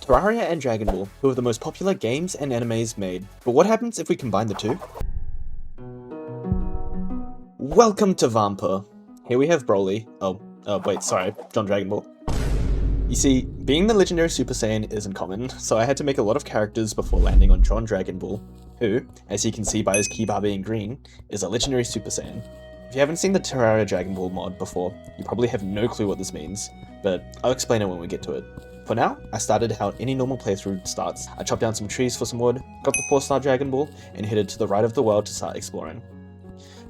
Terraria and Dragon Ball, two of the most popular games and animes made. But what happens if we combine the two? Welcome to Vampa. Here we have Broly. John Dragon Ball. You see, being the Legendary Super Saiyan isn't common, so I had to make a lot of characters before landing on John Dragon Ball, who, as you can see by his keybar being green, is a Legendary Super Saiyan. If you haven't seen the Terraria Dragon Ball mod before, you probably have no clue what this means, but I'll explain it when we get to it. For now, I started how any normal playthrough starts. I chopped down some trees for some wood, got the 4-star Dragon Ball, and headed to the right of the world to start exploring.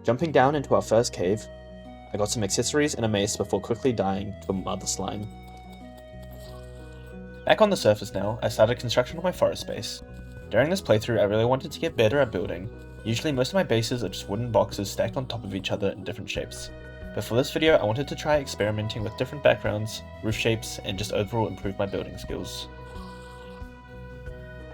Jumping down into our first cave, I got some accessories and a mace before quickly dying to a mother slime. Back on the surface now, I started construction on my forest base. During this playthrough, I really wanted to get better at building. Usually most of my bases are just wooden boxes stacked on top of each other in different shapes. But for this video, I wanted to try experimenting with different backgrounds, roof shapes, and just overall improve my building skills.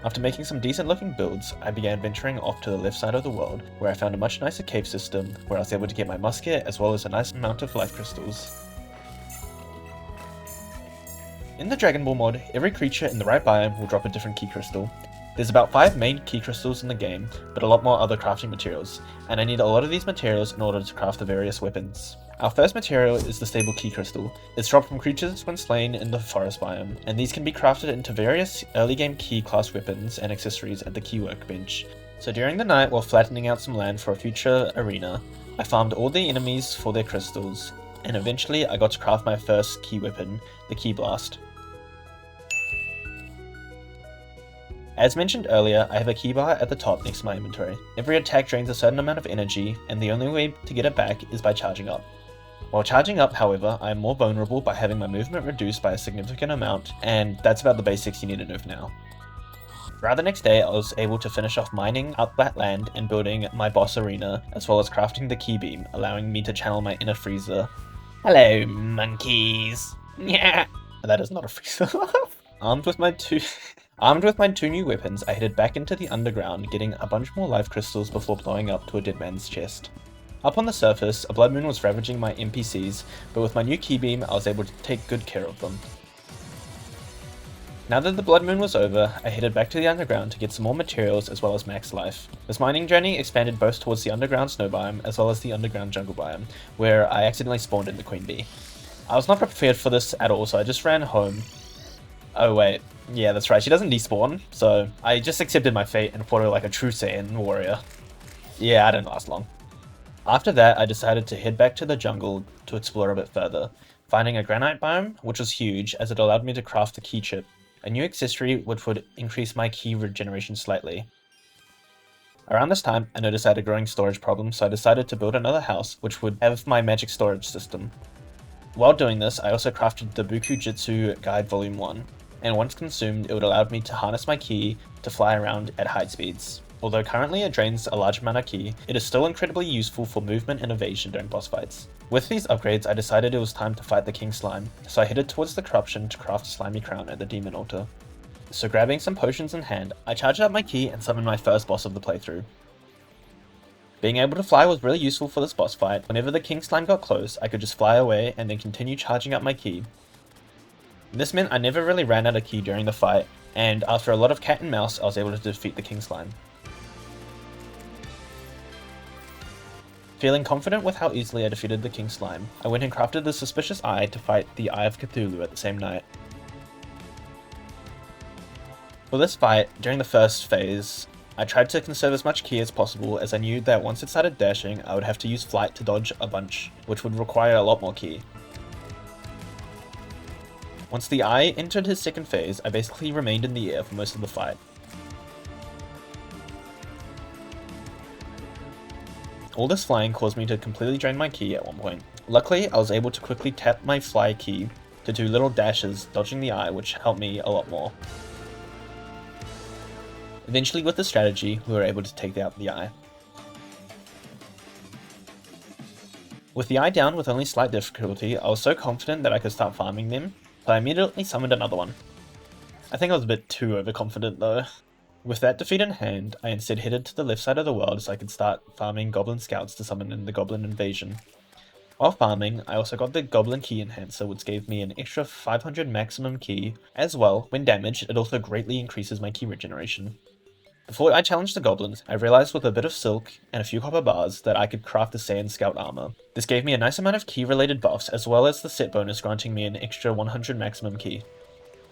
After making some decent looking builds, I began venturing off to the left side of the world, where I found a much nicer cave system, where I was able to get my musket as well as a nice amount of life crystals. In the Dragon Ball mod, every creature in the right biome will drop a different key crystal. There's about 5 main key crystals in the game, but a lot more other crafting materials, and I need a lot of these materials in order to craft the various weapons. Our first material is the stable key crystal. It's dropped from creatures when slain in the forest biome, and these can be crafted into various early game key class weapons and accessories at the key workbench. So during the night, while flattening out some land for a future arena, I farmed all the enemies for their crystals, and eventually I got to craft my first key weapon, the Key Blast. As mentioned earlier, I have a keybar at the top next to my inventory. Every attack drains a certain amount of energy, and the only way to get it back is by charging up. While charging up, however, I am more vulnerable by having my movement reduced by a significant amount, and that's about the basics you need to know for now. Throughout the next day, I was able to finish off mining up that land and building my boss arena, as well as crafting the key beam, allowing me to channel my inner Frieza. Hello, monkeys! Yeah, that is not a Frieza. Armed with my two new weapons, I headed back into the underground, getting a bunch more life crystals before blowing up to a dead man's chest. Up on the surface, a blood moon was ravaging my NPCs, but with my new key beam, I was able to take good care of them. Now that the blood moon was over, I headed back to the underground to get some more materials as well as max life. This mining journey expanded both towards the underground snow biome as well as the underground jungle biome, where I accidentally spawned in the queen bee. I was not prepared for this at all, so I just ran home. Oh wait, yeah, that's right, she doesn't despawn, so I just accepted my fate and fought her like a true Saiyan warrior. Yeah, I didn't last long. After that, I decided to head back to the jungle to explore a bit further, finding a granite biome, which was huge as it allowed me to craft the key chip, a new accessory which would increase my key regeneration slightly. Around this time, I noticed I had a growing storage problem, so I decided to build another house which would have my magic storage system. While doing this, I also crafted the Buku Jitsu Guide Volume 1. And once consumed, it would allow me to harness my ki to fly around at high speeds. Although currently it drains a large amount of ki, it is still incredibly useful for movement and evasion during boss fights. With these upgrades, I decided it was time to fight the King Slime, so I headed towards the corruption to craft a slimy crown at the demon altar. So grabbing some potions in hand, I charged up my ki and summoned my first boss of the playthrough. Being able to fly was really useful for this boss fight. Whenever the King Slime got close, I could just fly away and then continue charging up my ki. This meant I never really ran out of ki during the fight, and after a lot of cat and mouse, I was able to defeat the King Slime. Feeling confident with how easily I defeated the King Slime, I went and crafted the Suspicious Eye to fight the Eye of Cthulhu at the same night. For this fight, during the first phase, I tried to conserve as much ki as possible as I knew that once it started dashing, I would have to use flight to dodge a bunch, which would require a lot more ki. Once the Eye entered his second phase, I basically remained in the air for most of the fight. All this flying caused me to completely drain my ki at one point. Luckily, I was able to quickly tap my fly ki to do little dashes, dodging the Eye, which helped me a lot more. Eventually, with this strategy, we were able to take out the Eye. With the Eye down with only slight difficulty, I was so confident that I could start farming them, so I immediately summoned another one. I think I was a bit too overconfident though. With that defeat in hand, I instead headed to the left side of the world so I could start farming goblin scouts to summon in the goblin invasion. While farming, I also got the Goblin Key Enhancer, which gave me an extra 500 maximum ki. As well, when damaged, it also greatly increases my ki regeneration. Before I challenged the goblins, I realized with a bit of silk and a few copper bars that I could craft the Saiyan Scout armor. This gave me a nice amount of ki related buffs, as well as the set bonus granting me an extra 100 maximum ki.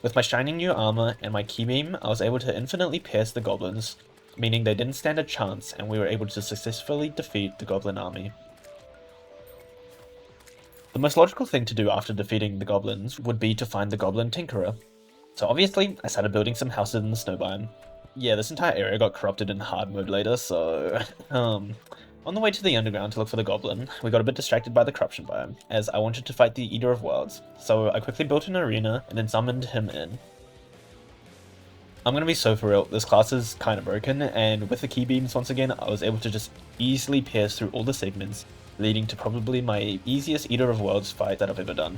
With my shining new armor and my ki beam, I was able to infinitely pierce the goblins, meaning they didn't stand a chance and we were able to successfully defeat the goblin army. The most logical thing to do after defeating the goblins would be to find the goblin tinkerer. So obviously, I started building some houses in the snow biome. Yeah, this entire area got corrupted in hard mode later, so... on the way to the underground to look for the goblin, we got a bit distracted by the corruption biome, as I wanted to fight the Eater of Worlds, so I quickly built an arena and then summoned him in. I'm gonna be so for real, this class is kinda broken, and with the ki beams once again, I was able to just easily pierce through all the segments, leading to probably my easiest Eater of Worlds fight that I've ever done.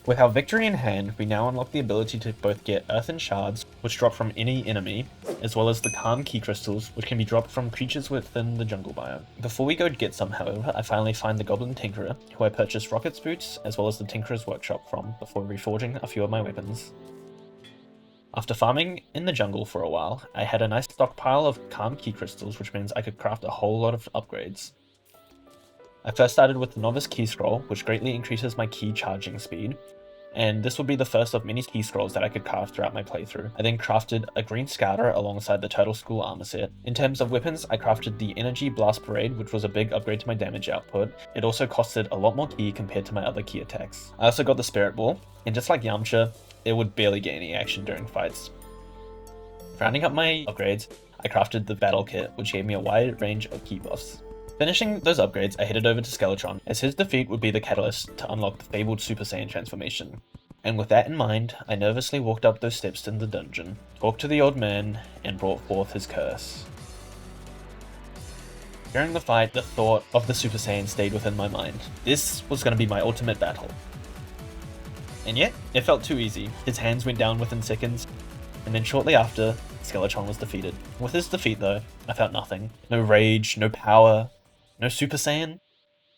With our victory in hand, we now unlock the ability to both get earthen shards, which drop from any enemy, as well as the calm ki crystals, which can be dropped from creatures within the jungle biome. Before we go get some, however, I finally find the Goblin Tinkerer, who I purchased Rocket's boots, as well as the Tinkerer's workshop from, before reforging a few of my weapons. After farming in the jungle for a while, I had a nice stockpile of calm ki crystals, which means I could craft a whole lot of upgrades. I first started with the Novice Key Scroll, which greatly increases my ki charging speed, and this would be the first of many key scrolls that I could craft throughout my playthrough. I then crafted a green scouter alongside the Turtle School armor set. In terms of weapons, I crafted the Energy Blast Parade, which was a big upgrade to my damage output. It also costed a lot more ki compared to my other ki attacks. I also got the Spirit Ball, and just like Yamcha, it would barely get any action during fights. Rounding up my upgrades, I crafted the Battle Kit, which gave me a wide range of ki buffs. Finishing those upgrades, I headed over to Skeletron, as his defeat would be the catalyst to unlock the fabled Super Saiyan transformation. And with that in mind, I nervously walked up those steps in the dungeon, talked to the old man, and brought forth his curse. During the fight, the thought of the Super Saiyan stayed within my mind. This was going to be my ultimate battle. And yet, it felt too easy. His hands went down within seconds, and then shortly after, Skeletron was defeated. With his defeat though, I felt nothing. No rage, no power, no Super Saiyan.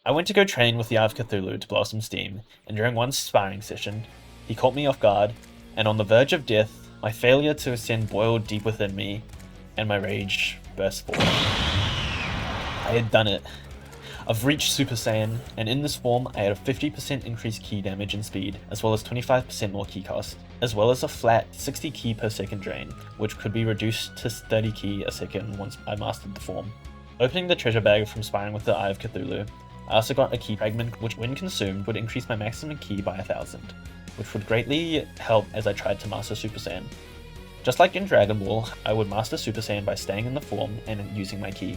I went to go train with the Eye of Cthulhu to blow some steam, and during one sparring session, he caught me off guard, and on the verge of death, my failure to ascend boiled deep within me, and my rage burst forth. I had done it. I've reached Super Saiyan, and in this form, I had a 50% increased ki damage and speed, as well as 25% more ki cost, as well as a flat 60 ki per second drain, which could be reduced to 30 ki a second once I mastered the form. Opening the treasure bag from sparring with the Eye of Cthulhu, I also got a ki fragment which when consumed would increase my maximum ki by 1000, which would greatly help as I tried to master Super Saiyan. Just like in Dragon Ball, I would master Super Saiyan by staying in the form and using my ki.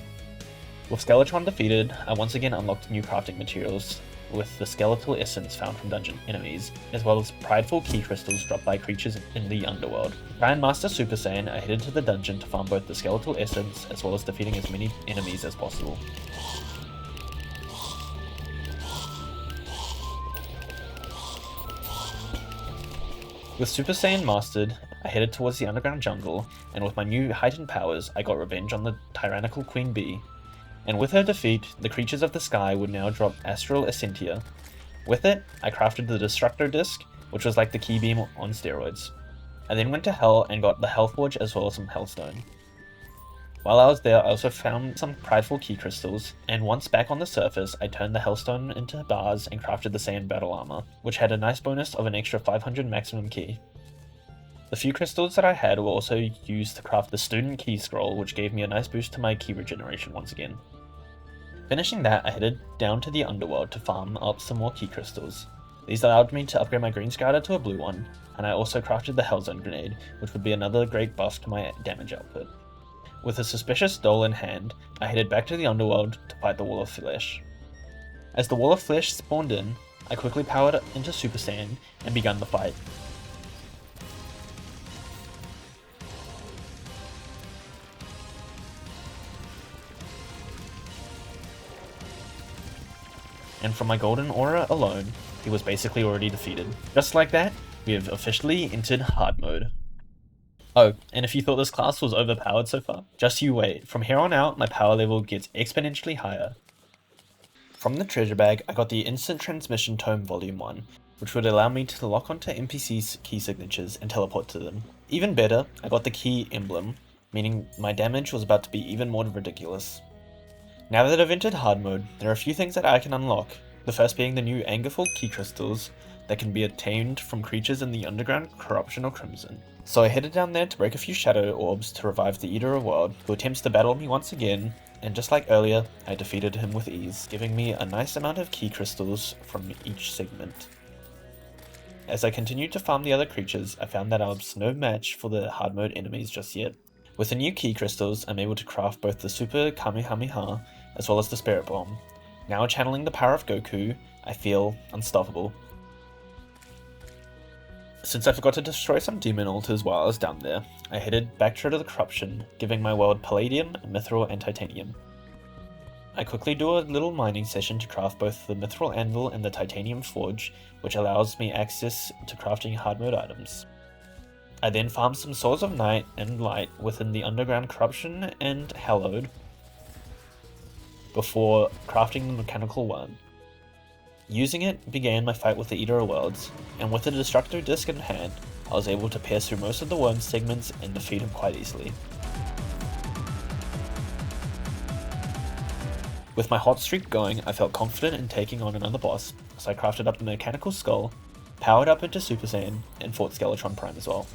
With Skeletron defeated, I once again unlocked new crafting materials with the skeletal essence found from dungeon enemies, as well as prideful ki crystals dropped by creatures in the underworld. To try and master Super Saiyan, I headed to the dungeon to farm both the skeletal essence as well as defeating as many enemies as possible. With Super Saiyan mastered, I headed towards the underground jungle, and with my new heightened powers, I got revenge on the tyrannical Queen Bee. And with her defeat, the creatures of the sky would now drop Astral Essentia. With it, I crafted the Destructo Disc, which was like the ki beam on steroids. I then went to Hell and got the Hellforge as well as some Hellstone. While I was there, I also found some prideful ki crystals, and once back on the surface, I turned the Hellstone into bars and crafted the Saiyan Battle Armor, which had a nice bonus of an extra 500 maximum ki. The few crystals that I had were also used to craft the Student Ki Scroll, which gave me a nice boost to my ki regeneration once again. Finishing that, I headed down to the underworld to farm up some more ki crystals. These allowed me to upgrade my green scouter to a blue one, and I also crafted the Hellzone Grenade, which would be another great buff to my damage output. With a suspicious doll in hand, I headed back to the underworld to fight the Wall of Flesh. As the Wall of Flesh spawned in, I quickly powered into Super Saiyan and began the fight. And from my golden aura alone, he was basically already defeated. Just like that, we have officially entered hard mode. Oh, and if you thought this class was overpowered so far, just you wait. From here on out, my power level gets exponentially higher. From the treasure bag, I got the Instant Transmission Tome Volume 1, which would allow me to lock onto NPC's key signatures and teleport to them. Even better, I got the key emblem, meaning my damage was about to be even more ridiculous. Now that I've entered hard mode, there are a few things that I can unlock, the first being the new Angerful key crystals that can be obtained from creatures in the underground Corruption or Crimson. So I headed down there to break a few shadow orbs to revive the Eater of World, who attempts to battle me once again, and just like earlier, I defeated him with ease, giving me a nice amount of key crystals from each segment. As I continued to farm the other creatures, I found that I was no match for the hard mode enemies just yet. With the new key crystals, I'm able to craft both the Super Kamehameha as well as the Spirit Bomb. Now channeling the power of Goku, I feel unstoppable. Since I forgot to destroy some demon altars while I was down there, I headed back to the Corruption, giving my world Palladium, Mithril, and Titanium. I quickly do a little mining session to craft both the Mithril Anvil and the Titanium Forge, which allows me access to crafting hard mode items. I then farm some Swords of Night and Light within the Underground Corruption and Hallowed, before crafting the Mechanical One. Using it began my fight with the Eater of Worlds, and with the Destructo Disc in hand, I was able to pierce through most of the worm segments and defeat him quite easily. With my hot streak going, I felt confident in taking on another boss, so I crafted up the Mechanical Skull, powered up into Super Saiyan, and fought Skeletron Prime as well.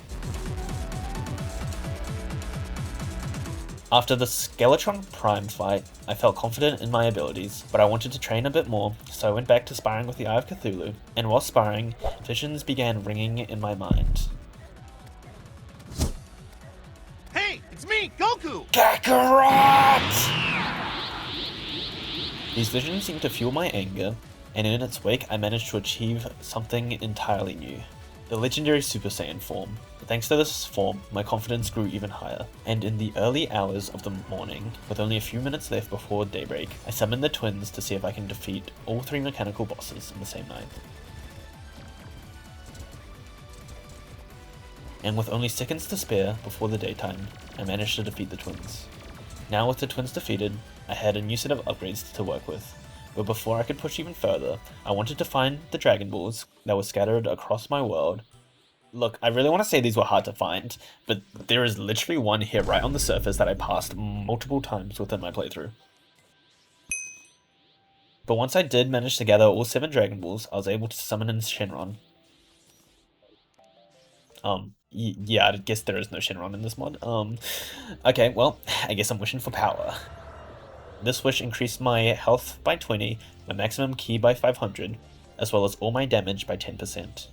After the Skeletron Prime fight, I felt confident in my abilities, but I wanted to train a bit more, so I went back to sparring with the Eye of Cthulhu, and while sparring, visions began ringing in my mind. Hey, it's me, Goku! Kakarot! These visions seemed to fuel my anger, and in its wake I managed to achieve something entirely new. The Legendary Super Saiyan form. Thanks to this form, my confidence grew even higher, and in the early hours of the morning, with only a few minutes left before daybreak, I summoned the twins to see if I can defeat all 3 mechanical bosses in the same night. And with only seconds to spare before the daytime, I managed to defeat the twins. Now with the twins defeated, I had a new set of upgrades to work with. But before I could push even further, I wanted to find the Dragon Balls that were scattered across my world. Look, I really want to say these were hard to find, but there is literally one here right on the surface that I passed multiple times within my playthrough. But once I did manage to gather all 7 Dragon Balls, I was able to summon in Shenron. Yeah, I guess there is no Shenron in this mod. Okay, well, I guess I'm wishing for power. This wish increased my health by 20, my maximum ki by 500, as well as all my damage by 10%.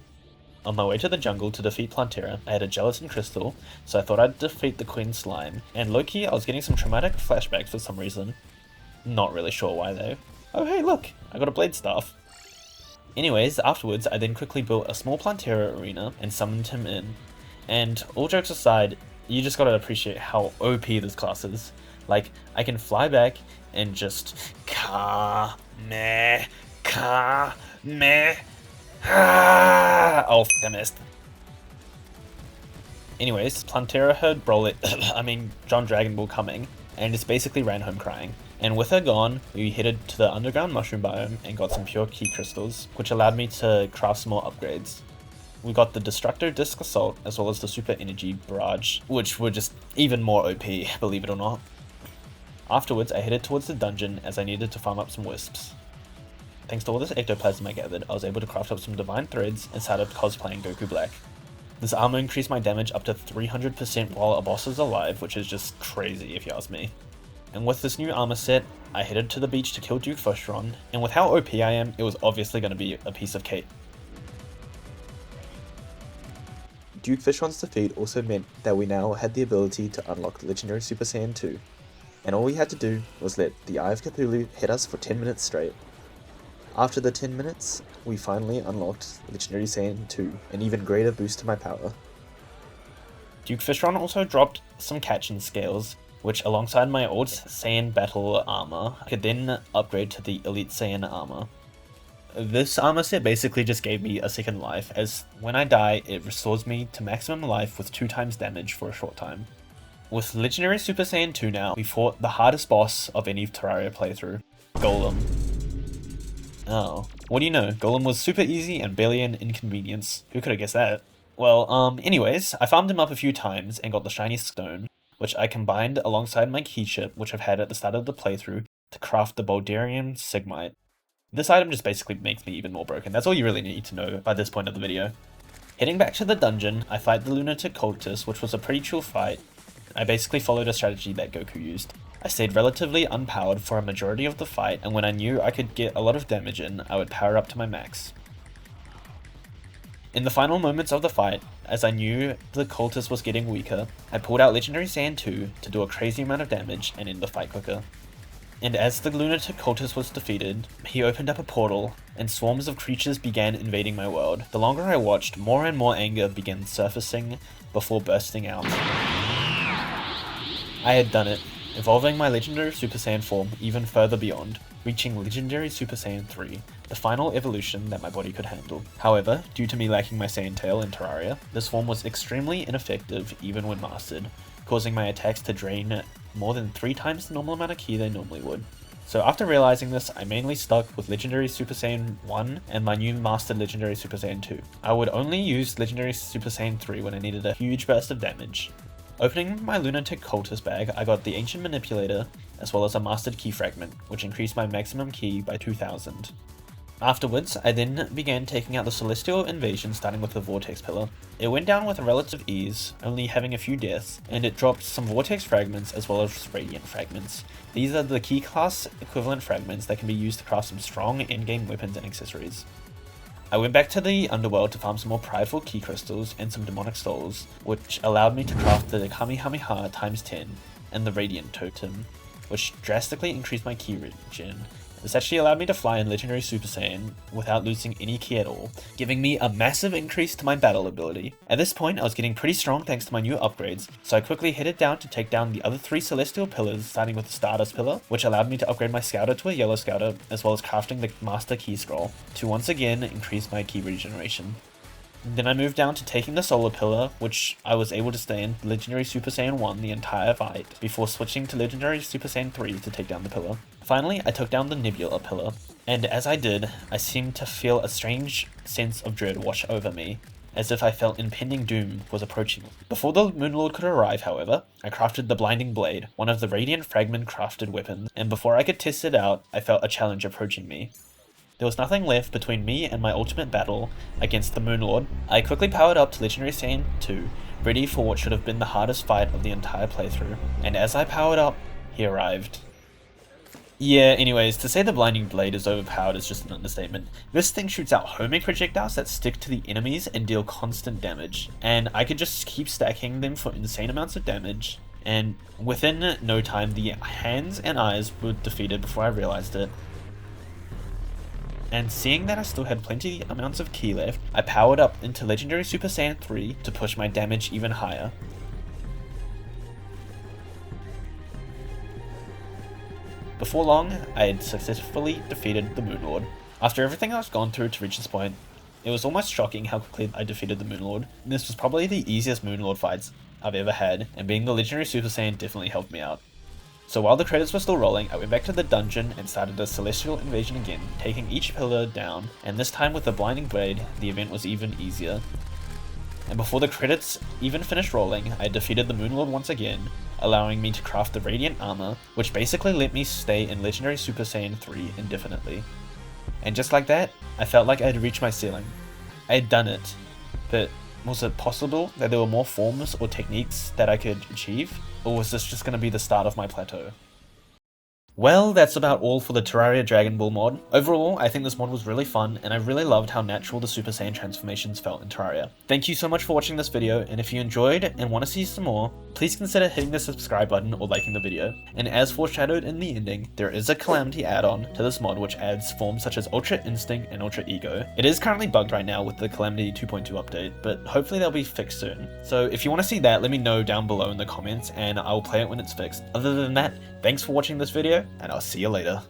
On my way to the jungle to defeat Plantera, I had a gelatin crystal, so I thought I'd defeat the Queen Slime, and low-key I was getting some traumatic flashbacks for some reason. Not really sure why though. Oh hey look, I got a blade staff. Anyways, afterwards I then quickly built a small Plantera arena and summoned him in. And all jokes aside, you just gotta appreciate how OP this class is. Like, I can fly back and just oh, I missed. Anyways, Plantera heard John Dragon Ball coming, and just basically ran home crying. And with her gone, we headed to the underground mushroom biome and got some pure key crystals, which allowed me to craft some more upgrades. We got the Destructo Disc Assault as well as the Super Energy Barrage, which were just even more OP, believe it or not. Afterwards, I headed towards the dungeon as I needed to farm up some wisps. Thanks to all this ectoplasm I gathered, I was able to craft up some divine threads and started cosplaying Goku Black. This armor increased my damage up to 300% while a boss is alive, which is just crazy if you ask me. And with this new armor set, I headed to the beach to kill Duke Fishron, and with how OP I am, it was obviously going to be a piece of cake. Duke Fishron's defeat also meant that we now had the ability to unlock Legendary Super Saiyan 2, and all we had to do was let the Eye of Cthulhu hit us for 10 minutes straight. After the 10 minutes, we finally unlocked Legendary Saiyan 2, an even greater boost to my power. Duke Fishron also dropped some catching scales, which alongside my old Saiyan battle armor, I could then upgrade to the Elite Saiyan armor. This armor set basically just gave me a second life, as when I die, it restores me to maximum life with 2 times damage for a short time. With Legendary Super Saiyan 2 now, we fought the hardest boss of any Terraria playthrough, Golem. Oh, what do you know, Golem was super easy and barely an inconvenience. Who could have guessed that? Well, anyways, I farmed him up a few times and got the shiny stone, which I combined alongside my key chip, which I've had at the start of the playthrough, to craft the Boldarian Sigmite. This item just basically makes me even more broken. That's all you really need to know by this point of the video. Heading back to the dungeon, I fight the Lunatic Cultist, which was a pretty chill fight. I basically followed a strategy that Goku used. I stayed relatively unpowered for a majority of the fight, and when I knew I could get a lot of damage in, I would power up to my max. In the final moments of the fight, as I knew the cultist was getting weaker, I pulled out Legendary Saiyan 2 to do a crazy amount of damage and end the fight quicker. And as the Lunatic Cultist was defeated, he opened up a portal, and swarms of creatures began invading my world. The longer I watched, more and more anger began surfacing before bursting out. I had done it, evolving my Legendary Super Saiyan form even further beyond, reaching Legendary Super Saiyan 3, the final evolution that my body could handle. However, due to me lacking my Saiyan tail in Terraria, this form was extremely ineffective even when mastered, causing my attacks to drain more than 3 times the normal amount of ki they normally would. So after realizing this, I mainly stuck with Legendary Super Saiyan 1 and my new mastered Legendary Super Saiyan 2. I would only use Legendary Super Saiyan 3 when I needed a huge burst of damage. Opening my Lunatic Cultist bag, I got the Ancient Manipulator, as well as a Mastered Key Fragment, which increased my maximum ki by 2000. Afterwards, I then began taking out the Celestial Invasion, starting with the Vortex Pillar. It went down with relative ease, only having a few deaths, and it dropped some Vortex Fragments as well as Radiant Fragments. These are the key class equivalent fragments that can be used to craft some strong in-game weapons and accessories. I went back to the Underworld to farm some more prideful key crystals and some demonic souls, which allowed me to craft the Kamehameha times 10 and the Radiant Totem, which drastically increased my ki regen. This actually allowed me to fly in Legendary Super Saiyan without losing any ki at all, giving me a massive increase to my battle ability. At this point, I was getting pretty strong thanks to my new upgrades, so I quickly headed down to take down the other 3 Celestial Pillars, starting with the Stardust Pillar, which allowed me to upgrade my Scouter to a Yellow Scouter, as well as crafting the Master Key Scroll, to once again increase my ki regeneration. Then I moved down to taking the Solar Pillar, which I was able to stay in Legendary Super Saiyan 1 the entire fight, before switching to Legendary Super Saiyan 3 to take down the pillar. Finally, I took down the Nebula Pillar, and as I did, I seemed to feel a strange sense of dread wash over me, as if I felt impending doom was approaching. Before the Moonlord could arrive, however, I crafted the Blinding Blade, one of the Radiant Fragment crafted weapons, and before I could test it out, I felt a challenge approaching me. There was nothing left between me and my ultimate battle against the Moonlord. I quickly powered up to Legendary Saiyan 2, ready for what should have been the hardest fight of the entire playthrough, and as I powered up, he arrived. Yeah, anyways, to say the Blinding Blade is overpowered is just an understatement. This thing shoots out homing projectiles that stick to the enemies and deal constant damage, and I could just keep stacking them for insane amounts of damage, and within no time the hands and eyes were defeated before I realized it. And seeing that I still had plenty amounts of ki left, I powered up into Legendary Super Saiyan 3 to push my damage even higher. Before long, I had successfully defeated the Moonlord. After everything I was gone through to reach this point, it was almost shocking how quickly I defeated the Moonlord. This was probably the easiest Moonlord fights I've ever had, and being the Legendary Super Saiyan definitely helped me out. So while the credits were still rolling, I went back to the dungeon and started the Celestial Invasion again, taking each pillar down, and this time with the Blinding Blade, the event was even easier. And before the credits even finished rolling, I defeated the Moonlord once again, allowing me to craft the Radiant Armor, which basically let me stay in Legendary Super Saiyan 3 indefinitely. And just like that, I felt like I had reached my ceiling. I had done it, but was it possible that there were more forms or techniques that I could achieve? Or was this just going to be the start of my plateau? Well, that's about all for the Terraria Dragon Ball mod. Overall, I think this mod was really fun, and I really loved how natural the Super Saiyan transformations felt in Terraria. Thank you so much for watching this video, and if you enjoyed and want to see some more, please consider hitting the subscribe button or liking the video. And as foreshadowed in the ending, there is a Calamity add-on to this mod which adds forms such as Ultra Instinct and Ultra Ego. It is currently bugged right now with the Calamity 2.2 update, but hopefully they'll be fixed soon. So if you want to see that, let me know down below in the comments, and I'll play it when it's fixed. Other than that, thanks for watching this video, and I'll see you later.